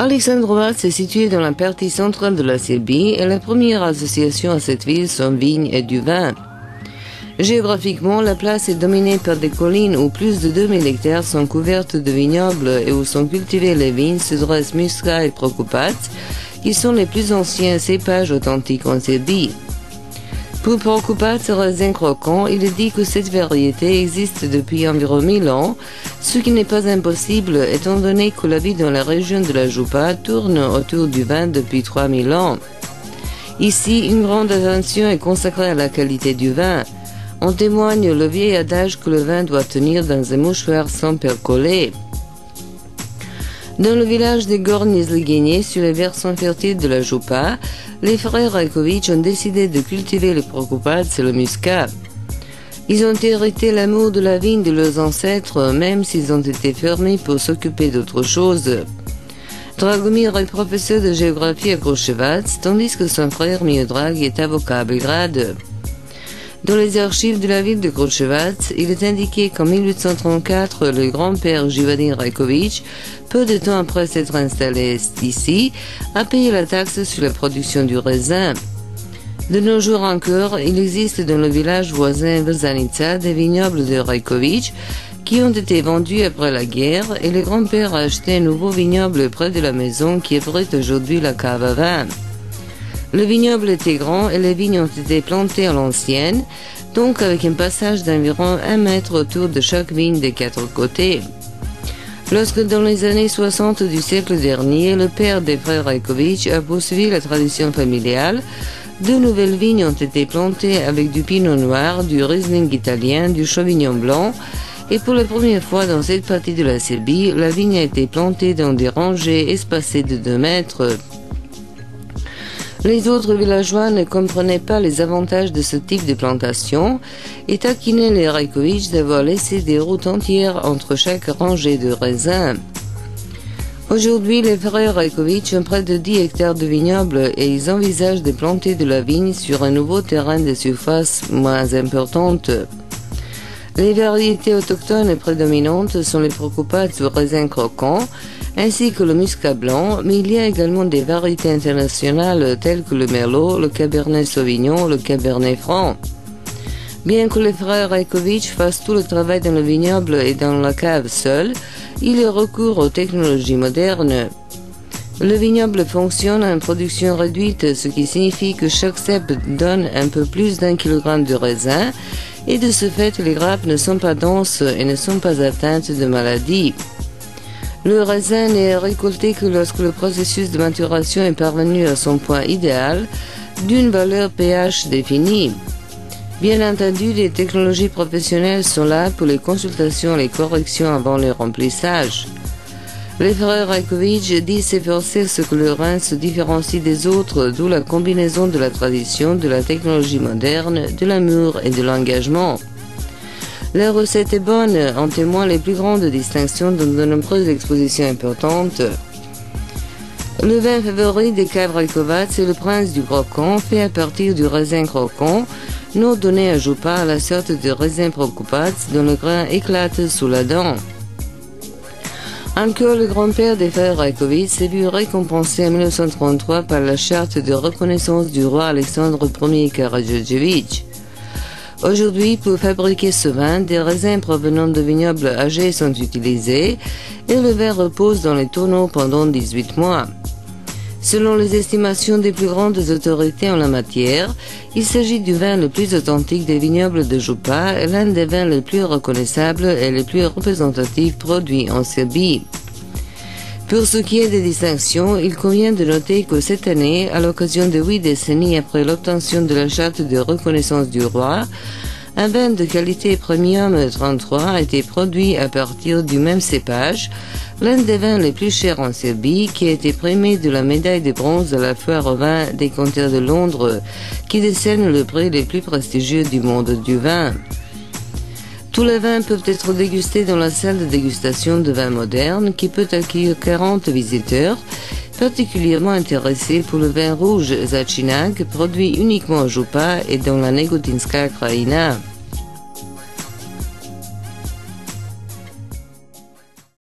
Aleksandrovac est située dans la partie centrale de la Serbie et la première association à cette ville sont vignes et du vin. Géographiquement, la place est dominée par des collines où plus de 2000 hectares sont couvertes de vignobles et où sont cultivées les vignes Cedres Muscat et Prokupac, qui sont les plus anciens cépages authentiques en Serbie. Pour Prokupac, raisin croquant, il est dit que cette variété existe depuis environ 1000 ans, ce qui n'est pas impossible étant donné que la vie dans la région de la Jupa tourne autour du vin depuis 3000 ans. Ici, une grande attention est consacrée à la qualité du vin. En témoigne le vieil adage que le vin doit tenir dans un mouchoir sans percoler. Dans le village de Gornje Sleganje, sur les versants fertiles de la Jupa, les frères Rajković ont décidé de cultiver le Prokupac et le Muscat. Ils ont hérité l'amour de la vigne de leurs ancêtres, même s'ils ont été fermés pour s'occuper d'autre chose. Dragomir est professeur de géographie à Kruševac, tandis que son frère Miodrag est avocat à Belgrade. Dans les archives de la ville de Kruševac, il est indiqué qu'en 1834, le grand-père Jivadin Rajković, peu de temps après s'être installé ici, a payé la taxe sur la production du raisin. De nos jours encore, il existe dans le village voisin Vršanica des vignobles de Rajković qui ont été vendus après la guerre et le grand-père a acheté un nouveau vignoble près de la maison qui abrite aujourd'hui la cave à vin. Le vignoble était grand et les vignes ont été plantées à l'ancienne, donc avec un passage d'environ 1 mètre autour de chaque vigne des 4 côtés. Lorsque dans les années 60 du siècle dernier, le père des frères Rajković a poursuivi la tradition familiale, 2 nouvelles vignes ont été plantées avec du pinot noir, du riesling italien, du chauvignon blanc, et pour la première fois dans cette partie de la Serbie, la vigne a été plantée dans des rangées espacées de 2 mètres. Les autres villageois ne comprenaient pas les avantages de ce type de plantation et taquinaient les Rajković d'avoir laissé des routes entières entre chaque rangée de raisins. Aujourd'hui, les frères Rajković ont près de 10 hectares de vignobles et ils envisagent de planter de la vigne sur un nouveau terrain de surface moins importante. Les variétés autochtones et prédominantes sont les Prokupac ou raisins croquants, ainsi que le muscat blanc, mais il y a également des variétés internationales telles que le merlot, le cabernet sauvignon, le cabernet franc. Bien que les frères Rajković fassent tout le travail dans le vignoble et dans la cave seuls, ils recourent aux technologies modernes. Le vignoble fonctionne en production réduite, ce qui signifie que chaque cep donne un peu plus d'1 kg de raisin, et de ce fait les grappes ne sont pas denses et ne sont pas atteintes de maladies. Le raisin n'est récolté que lorsque le processus de maturation est parvenu à son point idéal, d'une valeur pH définie. Bien entendu, les technologies professionnelles sont là pour les consultations et les corrections avant le remplissage. Les frères Rajković disent s'efforcer ce que le vin se différencie des autres, d'où la combinaison de la tradition, de la technologie moderne, de l'amour et de l'engagement. La recette est bonne, en témoignent les plus grandes distinctions dans de nombreuses expositions importantes. Le vin favori des caves Rajkovac, c'est le Prince du Croquant, fait à partir du raisin croquant, nom donné à Jupa à la sorte de raisin Prokupac dont le grain éclate sous la dent. Encore le grand-père des frères Rajković s'est vu récompensé en 1933 par la charte de reconnaissance du roi Alexandre Ier Karađorđević. Aujourd'hui, pour fabriquer ce vin, des raisins provenant de vignobles âgés sont utilisés et le vin repose dans les tonneaux pendant 18 mois. Selon les estimations des plus grandes autorités en la matière, il s'agit du vin le plus authentique des vignobles de Jupa et l'un des vins les plus reconnaissables et les plus représentatifs produits en Serbie. Pour ce qui est des distinctions, il convient de noter que cette année, à l'occasion de 8 décennies après l'obtention de la charte de reconnaissance du roi, un vin de qualité premium 33 a été produit à partir du même cépage, l'un des vins les plus chers en Serbie, qui a été primé de la médaille de bronze à la foire au vin des compteurs de Londres, qui décerne le prix les plus prestigieux du monde du vin. Tous les vins peuvent être dégustés dans la salle de dégustation de vins modernes qui peut accueillir 40 visiteurs, particulièrement intéressés pour le vin rouge Začinac, produit uniquement à Jupa et dans la Negotinska krajina.